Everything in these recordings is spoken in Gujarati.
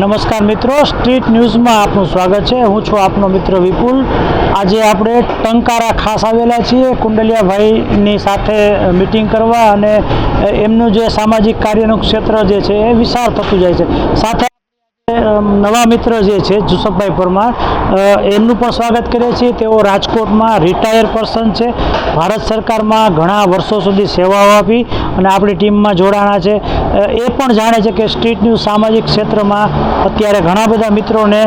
નમસ્કાર મિત્રો, સ્ટ્રીટ ન્યૂઝમાં આપનું સ્વાગત છે। હું છું આપનો મિત્ર વિપુલ। આજે આપણે ટંકારા ખાસ આવેલા છીએ કુંડલિયાભાઈની સાથે મીટિંગ કરવા અને એમનું જે સામાજિક કાર્યનું ક્ષેત્ર જે છે એ વિશાળ થતું જાય છે। સાથે નવા મિત્ર જે છે જુસફભાઈ પરમાર, એમનું પણ સ્વાગત કરીએ છીએ। તેઓ રાજકોટમાં રિટાયર પર્સન છે, ભારત સરકારમાં ઘણા વર્ષો સુધી સેવાઓ આપી અને આપણી ટીમમાં જોડાણા છે। એ પણ જાણે છે કે સ્ટ્રીટ ન્યૂઝ સામાજિક ક્ષેત્રમાં અત્યારે ઘણા બધા મિત્રોને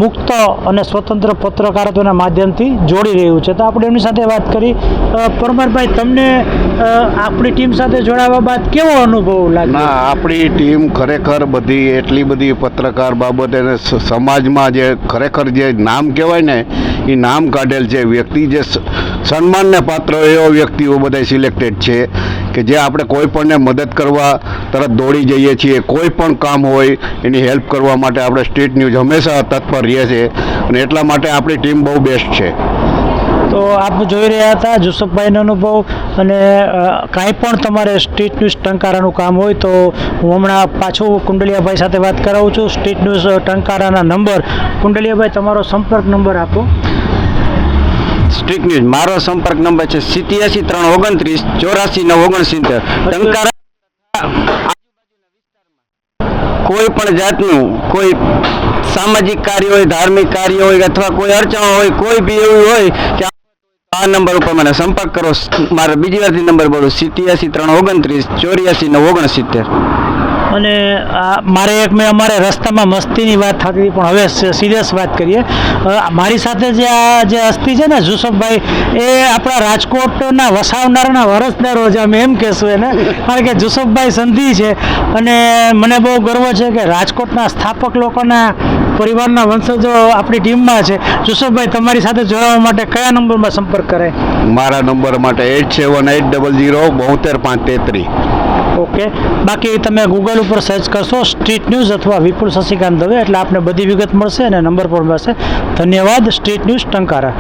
મુક્ત અને સ્વતંત્ર પત્રકારત્વના માધ્યમથી જોડી રહ્યું છે। તો આપણે એમની સાથે વાત કરી। પરમારભાઈ, તમને આપણી ટીમ સાથે જોડાવા બાદ કેવો અનુભવ લાગ્યો? ના, આપણી ટીમ ખરેખર બધી એટલી બધી પત્રકાર બાબતે અને સમાજમાં જે ખરેખર જે નામ કહેવાય ને એ નામ કાઢેલ છે વ્યક્તિ, જે સન્માનને પાત્ર એવા વ્યક્તિઓ બધા સિલેક્ટેડ છે કે જે આપણે કોઈ પણને મદદ કરવા તરત દોડી જઈએ છીએ। કોઈ પણ કામ હોય એની હેલ્પ કરવા માટે આપણે સ્ટ્રીટ ન્યૂઝ હંમેશા તત્પર રહીએ છીએ અને એટલા માટે આપણી ટીમ બહુ બેસ્ટ છે। તો આપ જોઈ રહ્યા હતા જુસફભાઈનો અનુભવ, અને કાંઈ પણ તમારે સ્ટ્રીટ ન્યૂઝ ટંકારાનું કામ હોય તો હું હમણાં પાછું કુંડલિયાભાઈ સાથે વાત કરાવું છું। સ્ટ્રીટ ન્યૂઝ ટંકારાના નંબર, કુંડલિયાભાઈ તમારો સંપર્ક નંબર આપો। સ્ટ્રીટ ન્યૂઝ મારો સંપર્ક નંબર છે 87 329 84 969। ટંકારા કોઈ પણ જાતનું કોઈ સામાજિક કાર્ય હોય, ધાર્મિક કાર્ય હોય અથવા કોઈ અડચણ હોય, કોઈ બી એવું હોય કે આ નંબર ઉપર મને સંપર્ક કરો। મારે બીજી વારથી નંબર બોલો 87 329 84 969। અને મારે અમારે રસ્તામાં મસ્તીની વાત થતી હતી, પણ હવે સિરિયસ વાત કરીએ। મારી સાથે જે હસ્તી છે ને જુસફભાઈ, એ આપણા રાજકોટના વસાવનારના વારસદારો જ અમે એમ કહેશું એને, કારણ કે જુસફભાઈ સંધી છે અને મને બહુ ગર્વ છે કે રાજકોટના સ્થાપક લોકોના પરિવારના વંશજો આપણી ટીમમાં છે। જુસફભાઈ, તમારી સાથે જોડાવા માટે કયા નંબરમાં સંપર્ક કરાય? મારા નંબર માટે 8780 72533। ઓકે, બાકી તમે ગૂગલ ઉપર સર્ચ કરશો સ્ટ્રીટ ન્યૂઝ અથવા વિપુલ શશિકાંત દવે એટલે આપને બધી વિગત મળશે અને નંબર પણ મળશે। ધન્યવાદ। Street news Tankara.